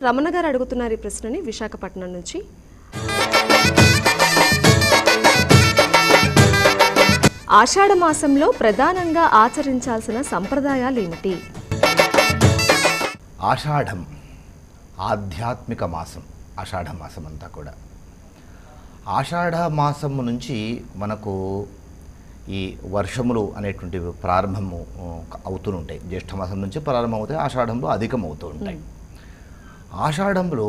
రమణ గారు అడుగుతున్నారు ఈ ప్రశ్నని విశాఖపట్నం నుంచి. ఆషాఢ మాసంలో ప్రధానంగా ఆచరించాల్సిన సంప్రదాయాలు ఏమిటి? ఆషాఢం ఆధ్యాత్మిక మాసం. ఆషాఢ మాసం అంతా కూడా ఆషాఢ మాసము నుంచి మనకు ఈ వర్షములు అనేటువంటివి ప్రారంభము అవుతూ ఉంటాయి. జ్యేష్ఠమాసం నుంచి ప్రారంభం అవుతాయి, ఆషాఢంలో అధికం అవుతూ ఉంటాయి. ఆషాఢంలో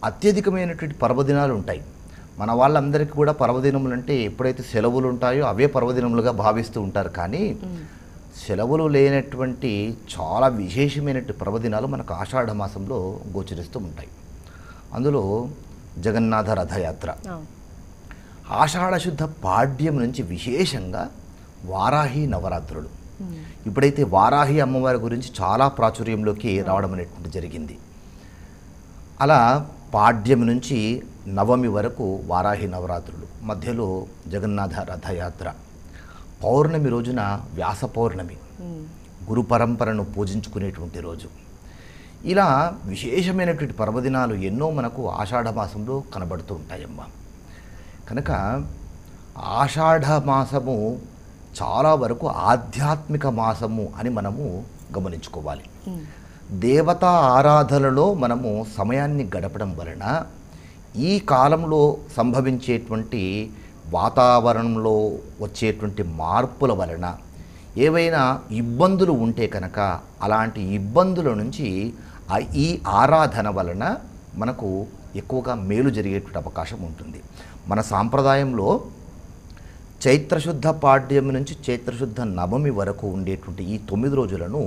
అత్యధికమైనటువంటి పర్వదినాలు ఉంటాయి. మన వాళ్ళందరికీ కూడా పర్వదినములు అంటే ఎప్పుడైతే సెలవులు ఉంటాయో అవే పర్వదినములుగా భావిస్తూ ఉంటారు. కానీ సెలవులు లేనటువంటి చాలా విశేషమైనటువంటి పర్వదినాలు మనకు ఆషాఢ మాసంలో గోచరిస్తూ ఉంటాయి. అందులో జగన్నాథ రథయాత్ర, ఆషాఢ శుద్ధ పాడ్యం నుంచి విశేషంగా వారాహి నవరాత్రులు. ఇప్పుడైతే వారాహి అమ్మవారి గురించి చాలా ప్రాచుర్యంలోకి రావడం అనేటువంటి జరిగింది. అలా పాడ్యం నుంచి నవమి వరకు వారాహి నవరాత్రులు, మధ్యలో జగన్నాథ రథయాత్ర, పౌర్ణమి రోజున వ్యాస పౌర్ణమి, గురు పరంపరను పూజించుకునేటువంటి రోజు. ఇలా విశేషమైనటువంటి పర్వదినాలు ఎన్నో మనకు ఆషాఢ మాసంలో కనబడుతూ ఉంటాయమ్మా. కనుక ఆషాఢ మాసము చాలా వరకు ఆధ్యాత్మిక మాసము అని మనము గమనించుకోవాలి. దేవతా ఆరాధనలో మనము సమయాన్ని గడపడం వలన ఈ కాలంలో సంభవించేటువంటి వాతావరణంలో వచ్చేటువంటి మార్పుల వలన ఏవైనా ఇబ్బందులు ఉంటే కనుక అలాంటి ఇబ్బందుల నుంచి ఈ ఆరాధన వలన మనకు ఎక్కువగా మేలు జరిగేటువంటి అవకాశం ఉంటుంది. మన సాంప్రదాయంలో చైత్రశుద్ధ పాడ్యం నుంచి చైత్రశుద్ధ నవమి వరకు ఉండేటువంటి ఈ 9 రోజులను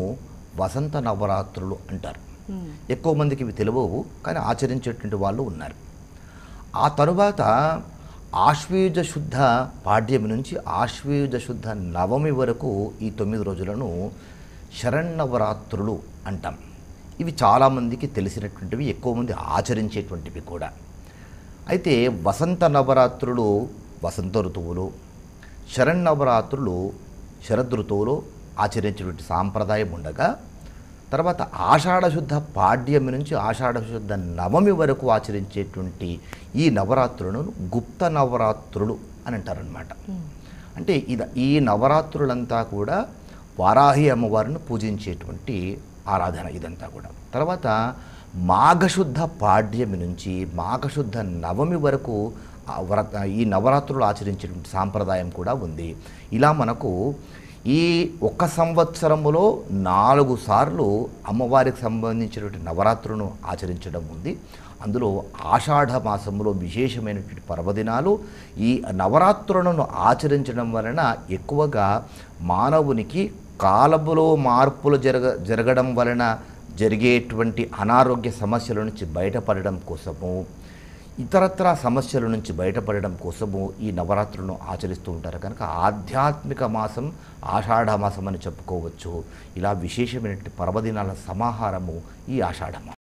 వసంత నవరాత్రులు అంటారు. ఎక్కువ మందికి ఇవి తెలియవు, కానీ ఆచరించేటువంటి వాళ్ళు ఉన్నారు. ఆ తరువాత ఆశ్వయుజ శుద్ధ పాడ్యం నుంచి ఆశ్వయుజ శుద్ధ నవమి వరకు ఈ 9 రోజులను శరన్నవరాత్రులు అంటాం. ఇవి చాలామందికి తెలిసినటువంటివి, ఎక్కువ మంది ఆచరించేటువంటివి కూడా. అయితే వసంత నవరాత్రులు వసంత ఋతువులు, శరన్నవరాత్రులు శరదృతువులో ఆచరించేటువంటి సాంప్రదాయం ఉండగా, తర్వాత ఆషాఢ శుద్ధ పాడ్యం నుంచి ఆషాఢ శుద్ధ నవమి వరకు ఆచరించేటువంటి ఈ నవరాత్రులను గుప్త నవరాత్రులు అని అంటారనమాట. అంటే ఈ నవరాత్రులంతా కూడా వారాహి అమ్మవారిని పూజించేటువంటి ఆరాధన ఇదంతా కూడా. తర్వాత మాఘశుద్ధ పాడ్యం నుంచి మాఘశుద్ధ నవమి వరకు ఈ నవరాత్రులు ఆచరించేటువంటి సాంప్రదాయం కూడా ఉంది. ఇలా మనకు ఈ ఒక్క సంవత్సరములో 4 సార్లు అమ్మవారికి సంబంధించినటువంటి నవరాత్రులను ఆచరించడం ఉంది. అందులో ఆషాఢ మాసంలో విశేషమైనటువంటి పర్వదినాలు. ఈ నవరాత్రులను ఆచరించడం వలన ఎక్కువగా మానవునికి కాలములో మార్పులు జరగడం వలన జరిగేటువంటి అనారోగ్య సమస్యల నుంచి బయటపడడం కోసము, ఇతరత్ర సమస్యల నుంచి బయటపడడం కోసము ఈ నవరాత్రులను ఆచరిస్తూ ఉంటారు. కనుక ఆధ్యాత్మిక మాసం ఆషాఢ మాసం అని చెప్పుకోవచ్చు. ఇలా విశేషమైనటువంటి పర్వదినాల సమాహారము ఈ ఆషాఢ మాసం.